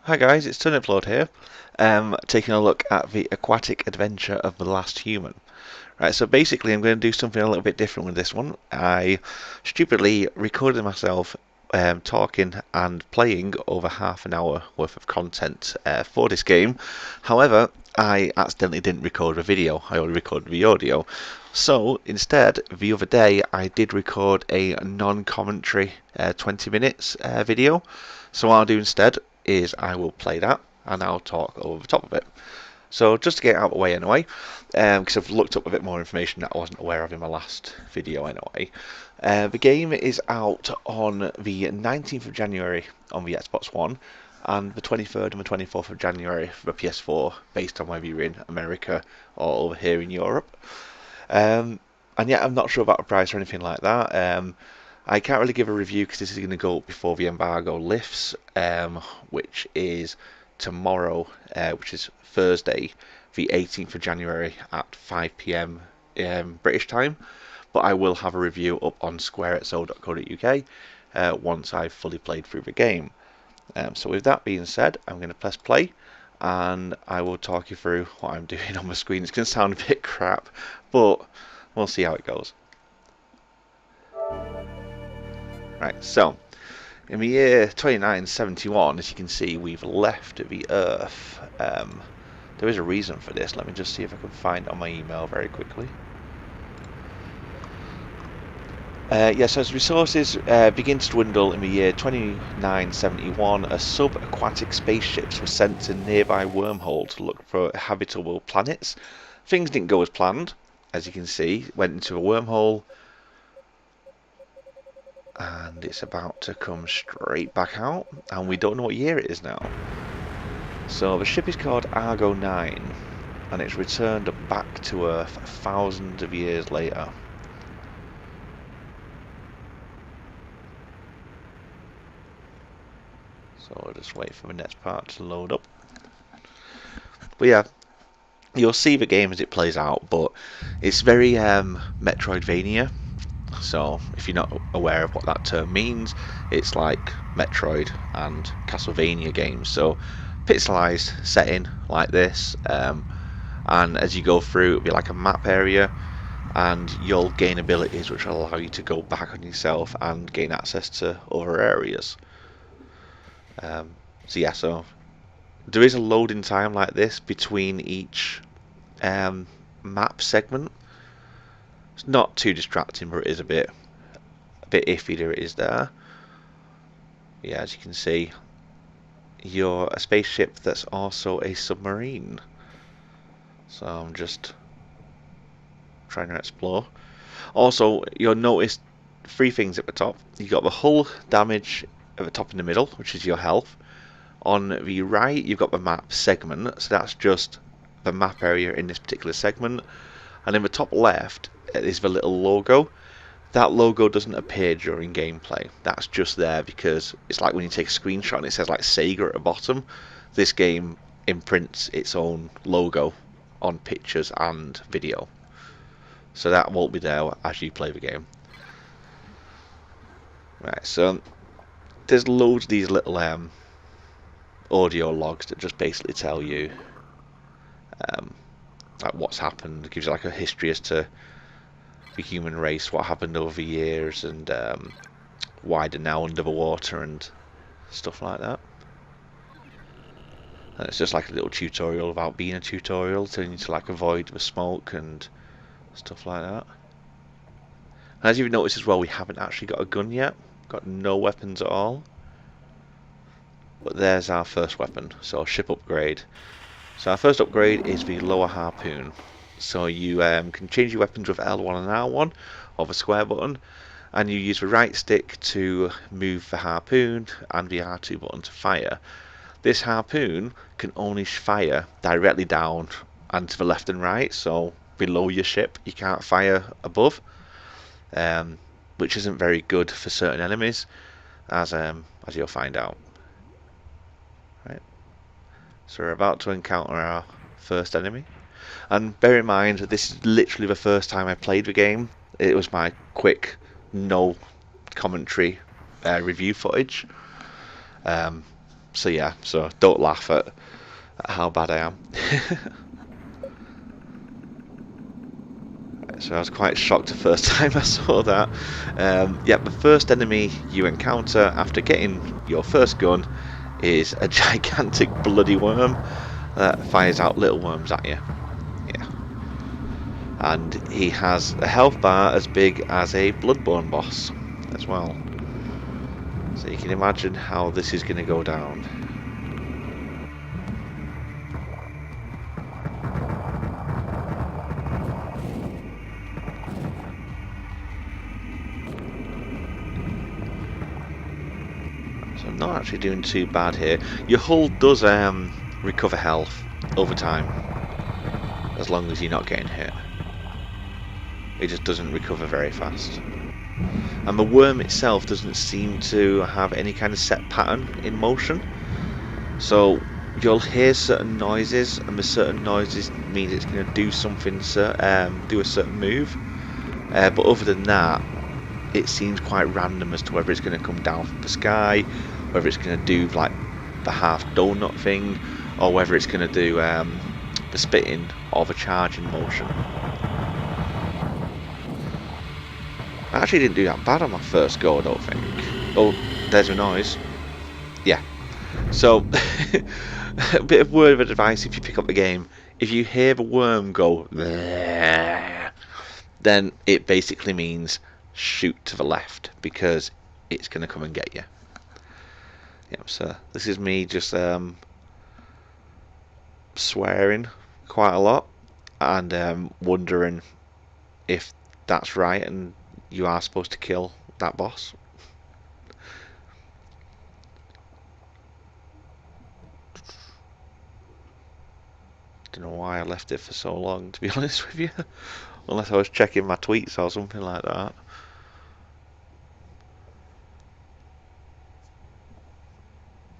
Hi guys, it's Turnipload here, taking a look at the Aquatic Adventure of the Last Human. Right, so basically I'm going to do something a little bit different with this one. I stupidly recorded myself talking and playing over half an hour worth of content for this game. However, I accidentally didn't record a video, I only recorded the audio. So instead, the other day I did record a non-commentary 20 minutes video. So what I'll do instead is I will play that and I'll talk over the top of it. So just to get out of the way anyway, because I've looked up a bit more information that I wasn't aware of in my last video anyway. The game is out on the 19th of January on the Xbox One and the 23rd and the 24th of January for the PS4, based on whether you're in America or over here in Europe. And yeah, I'm not sure about the price or anything like that. I can't really give a review because this is going to go up before the embargo lifts, which is tomorrow, which is Thursday, the 18th of January at 5 p.m. British time. But I will have a review up on squarexo.co.uk once I've fully played through the game. So with that being said, I'm going to press play and I will talk you through what I'm doing on the screen. It's going to sound a bit crap, but we'll see how it goes. Right, so in the year 2971, as you can see, we've left the Earth. There is a reason for this. Let me just see if I can find it on my email very quickly. Yes, as resources begin to dwindle in the year 2971, a sub-aquatic spaceships were sent to nearby wormhole to look for habitable planets. Things didn't go as planned, as you can see. Went into a wormhole, and it's about to come straight back out, and we don't know what year it is now. So the ship is called Argo 9, and it's returned back to Earth thousands of years later. So we'll just wait for the next part to load up. But yeah, you'll see the game as it plays out, but it's very Metroidvania. So if you're not aware of what that term means, it's like Metroid and Castlevania games. So pixelized setting like this, and as you go through, it'll be like a map area, and you'll gain abilities which will allow you to go back on yourself and gain access to other areas. So yeah, so there is a loading time like this between each map segment. It's not too distracting, but it is a bit iffy. There it is there. Yeah, as you can see, you're a spaceship that's also a submarine. So I'm just trying to explore. Also, you'll notice three things at the top. You've got the hull damage at the top in the middle, which is your health. On the right, you've got the map segment, so that's just the map area in this particular segment. And in the top left is the little logo. That logo doesn't appear during gameplay. That's just there because it's like when you take a screenshot and it says like Sega at the bottom. This game imprints its own logo on pictures and video. So that won't be there as you play the game. Right, so there's loads of these little audio logs that just basically tell you like what's happened. It gives you like a history as to the human race, what happened over the years, and why they're now under the water and stuff like that. And it's just like a little tutorial about being a tutorial, telling you to like avoid the smoke and stuff like that. And as you've noticed as well, we haven't actually got a gun yet. Got no weapons at all. But there's our first weapon, so ship upgrade. So our first upgrade is the lower harpoon. So you can change your weapons with L1 and R1, or the square button, and you use the right stick to move the harpoon and the R2 button to fire. This harpoon can only fire directly down and to the left and right, so below your ship you can't fire above, which isn't very good for certain enemies, as you'll find out. Right. So we're about to encounter our first enemy. And bear in mind, this is literally the first time I played the game. It was my quick, no commentary review footage. So yeah, so don't laugh at how bad I am. So I was quite shocked the first time I saw that. Yep, the first enemy you encounter after getting your first gun is a gigantic bloody worm that fires out little worms at you. Yeah. And he has a health bar as big as a Bloodborne boss as well. So you can imagine how this is going to go down. So I'm not actually doing too bad here. Your hull does recover health over time, as long as you're not getting hit. It just doesn't recover very fast. And the worm itself doesn't seem to have any kind of set pattern in motion. So you'll hear certain noises, and the certain noises mean it's going to do something, do a certain move. But other than that, it seems quite random as to whether it's going to come down from the sky, whether it's going to do like the half donut thing, or whether it's going to do the spitting or the charging motion. I actually didn't do that bad on my first go, I don't think. Oh, there's a noise. Yeah. So, a bit of word of advice if you pick up the game. If you hear the worm go, then it basically means shoot to the left, because it's going to come and get you. Yep, so this is me just swearing quite a lot and wondering if that's right and you are supposed to kill that boss. Don't know why I left it for so long, to be honest with you. Unless I was checking my tweets or something like that.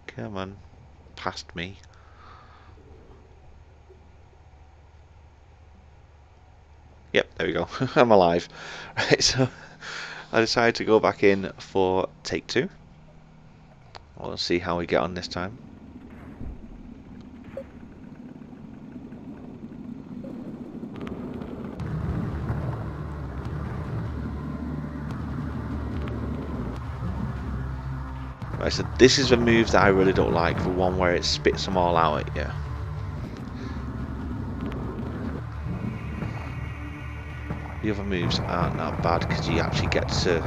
Come on, past me. Yep, there we go. I'm alive. Right, so I decided to go back in for take 2. We'll see how we get on this time. Right, so this is the move that I really don't like, the one where it spits them all out at you. The other moves aren't that bad because you actually get to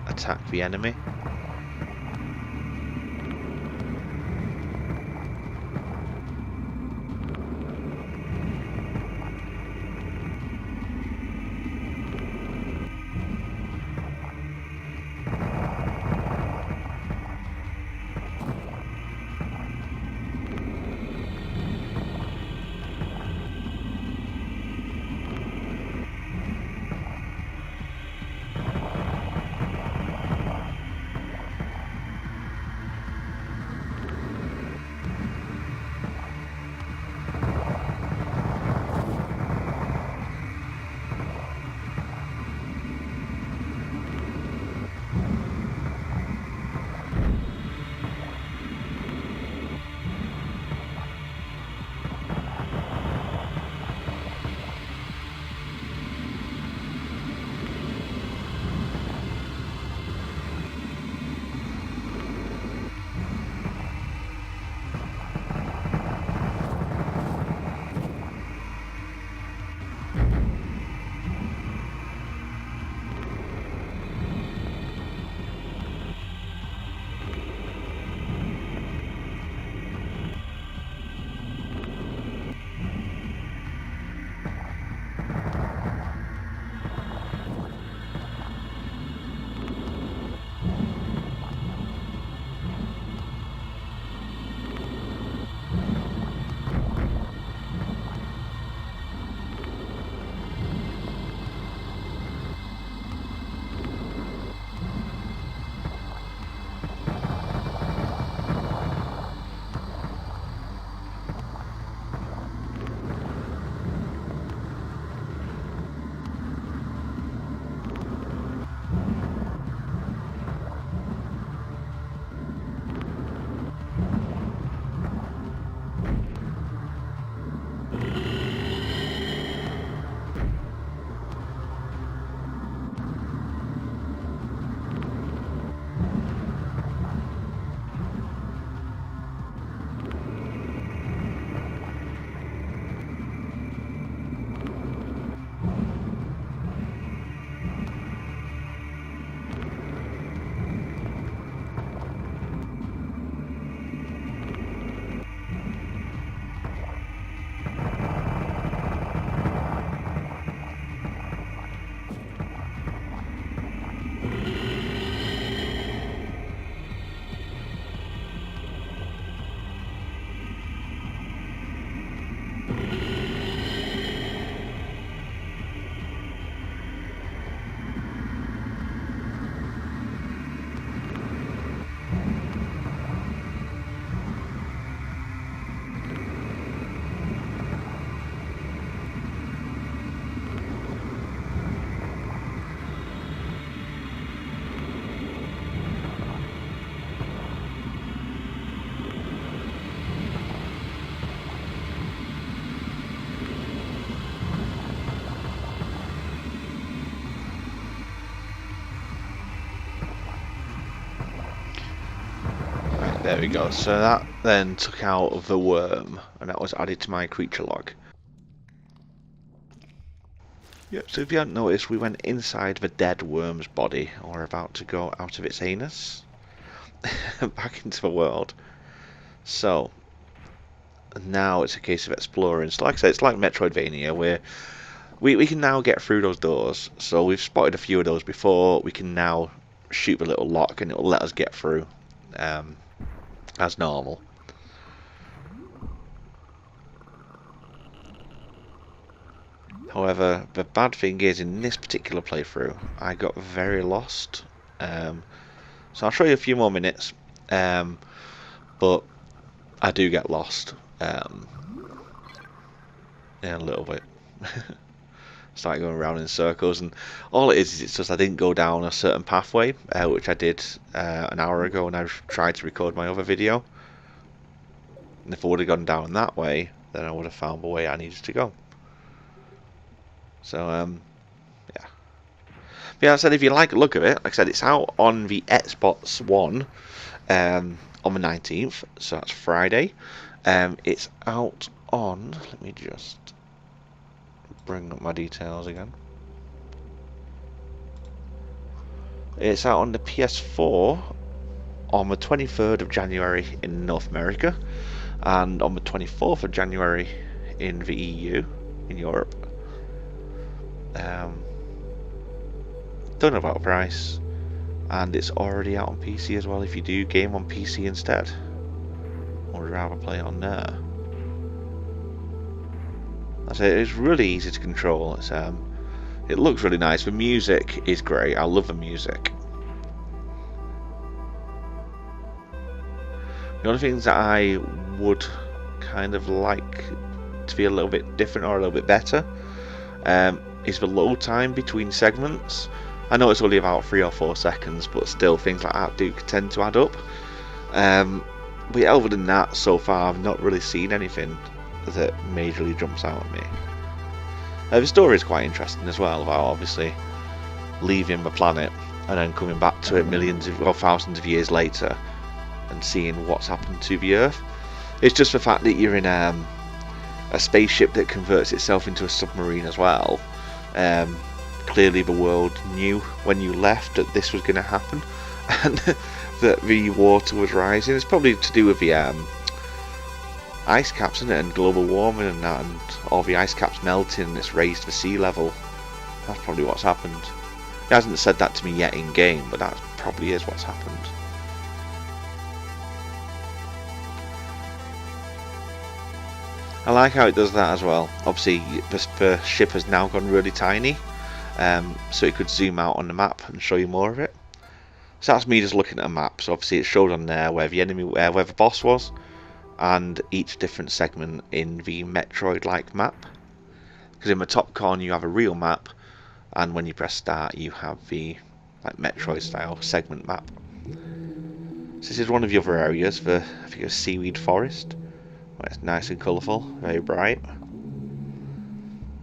attack the enemy. There we go. So that then took out the worm, and that was added to my creature log. Yep, so if you hadn't noticed, we went inside the dead worm's body, or about to go out of its anus, back into the world. So, now it's a case of exploring. So like I said, it's like Metroidvania, where we can now get through those doors. So we've spotted a few of those before, we can now shoot the little lock and it'll let us get through, as normal. However, the bad thing is, in this particular playthrough, I got very lost. So I'll show you a few more minutes, but I do get lost in a little bit. Start going around in circles, and all it is it's just I didn't go down a certain pathway, which I did an hour ago, and I tried to record my other video. And if I would have gone down that way, then I would have found the way I needed to go. So, yeah. Yeah, I said if you like the look of it, like I said, it's out on the Xbox One on the 19th, so that's Friday. It's out on, let me just bring up my details again. It's out on the PS4 on the 23rd of January in North America, and on the 24th of January in the EU, in Europe. Don't know about price, and it's already out on PC as well if you do game on PC instead, or would rather play it on there. That's it. It's really easy to control. It's it looks really nice. The music is great. I love the music. The only things that I would kind of like to be a little bit different or a little bit better is the load time between segments. I know it's only about 3 or 4 seconds, but still things like that do tend to add up. But yeah, other than that, so far I've not really seen anything that majorly jumps out at me. The story is quite interesting as well, about obviously leaving the planet and then coming back to it millions or thousands of years later and seeing what's happened to the Earth. It's just the fact that you're in a spaceship that converts itself into a submarine as well. Clearly the world knew when you left that this was going to happen, and that the water was rising. It's probably to do with the ice caps, isn't it, and global warming and that, and all the ice caps melting and it's raised the sea level. That's probably what's happened. He hasn't said that to me yet in game, but that probably is what's happened. I like how it does that as well. Obviously the ship has now gone really tiny, so it could zoom out on the map and show you more of it. So that's me just looking at a map. So obviously it showed on there where the enemy, where the boss was, and each different segment in the Metroid-like map. Because in the top corner you have a real map, and when you press start you have the like Metroid-style segment map. So this is one of the other areas, I think it's Seaweed Forest. It's nice and colourful, very bright.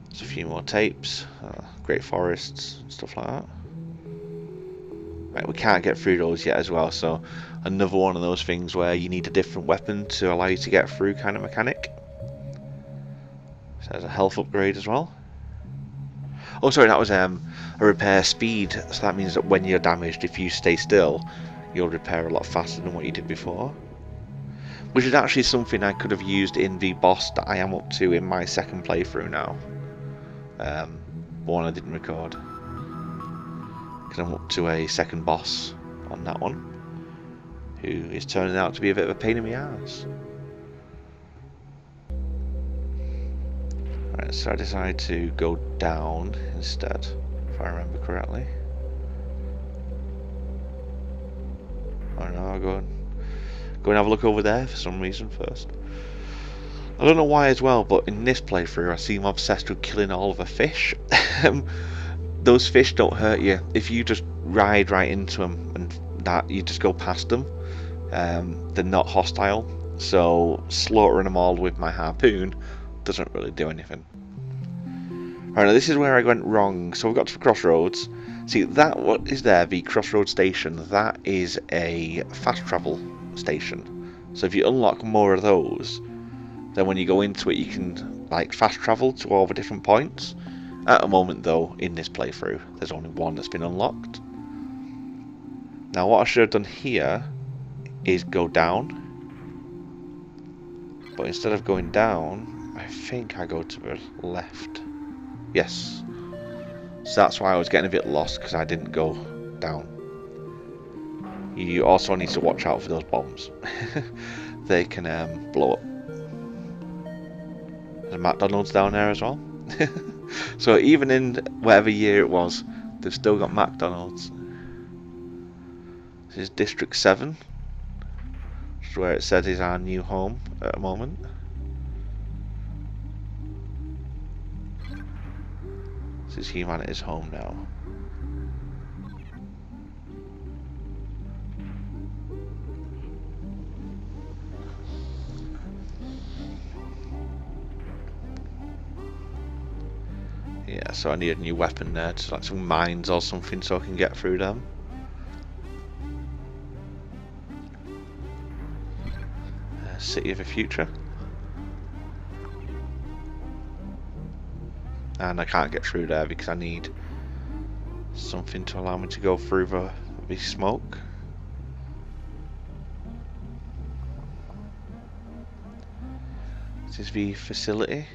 There's a few more tapes, great forests, stuff like that. Right, we can't get through those yet as well, so another one of those things where you need a different weapon to allow you to get through kind of mechanic. So there's a health upgrade as well. Oh sorry, that was a repair speed, so that means that when you're damaged, if you stay still, you'll repair a lot faster than what you did before. Which is actually something I could have used in the boss that I am up to in my second playthrough now. One I didn't record. Because I'm up to a second boss on that one, who is turning out to be a bit of a pain in the ass. Right, so I decided to go down instead, if I remember correctly. I don't know, I'll go and have a look over there for some reason first. I don't know why as well, but in this playthrough I seem obsessed with killing all of the fish. Those fish don't hurt you if you just ride right into them, and that you just go past them. They're not hostile, so slaughtering them all with my harpoon doesn't really do anything. Right, now this is where I went wrong. So we got to the crossroads. See that what is there, the crossroads station, that is a fast travel station. So if you unlock more of those, then when you go into it you can like fast travel to all the different points. At the moment though, in this playthrough, there's only one that's been unlocked. Now what I should have done here is go down, but instead of going down, I think I go to the left. Yes. So that's why I was getting a bit lost, because I didn't go down. You also need to watch out for those bombs. They can blow up. There's a McDonald's down there as well. So even in whatever year it was, they've still got McDonald's. This is District 7, which is where it said is our new home at the moment. This is humanity's home now. Yeah, so I need a new weapon there, to like some mines or something, so I can get through them. City of the future. And I can't get through there because I need something to allow me to go through the smoke. This is the facility.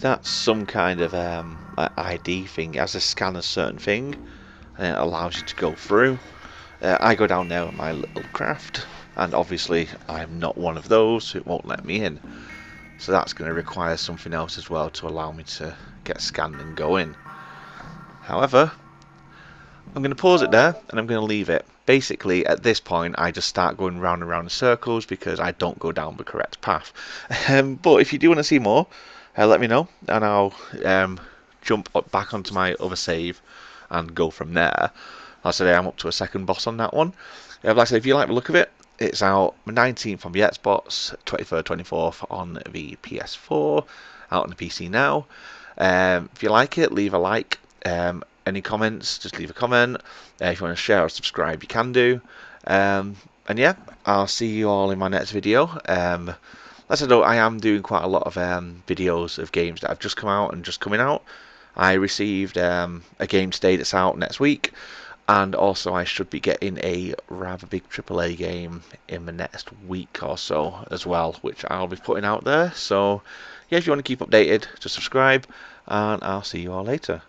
That's some kind of ID thing. It has to scan a certain thing and it allows you to go through. I go down there with my little craft, and obviously I'm not one of those, so it won't let me in. So that's going to require something else as well to allow me to get scanned and go in. However, I'm going to pause it there and I'm going to leave it. Basically, at this point, I just start going round and round in circles because I don't go down the correct path. But if you do want to see more, let me know, and I'll jump back onto my other save and go from there. Like I said, I'm up to a second boss on that one. Like I said, if you like the look of it, it's out the 19th on the Xbox, 23rd, 24th on the PS4, out on the PC now. If you like it, leave a like. Any comments, just leave a comment. If you want to share or subscribe, you can do. And yeah, I'll see you all in my next video. As I know, I am doing quite a lot of videos of games that have just come out and just coming out. I received a game today that's out next week, and also I should be getting a rather big AAA game in the next week or so as well, which I'll be putting out there. So yeah, if you want to keep updated, just subscribe, and I'll see you all later.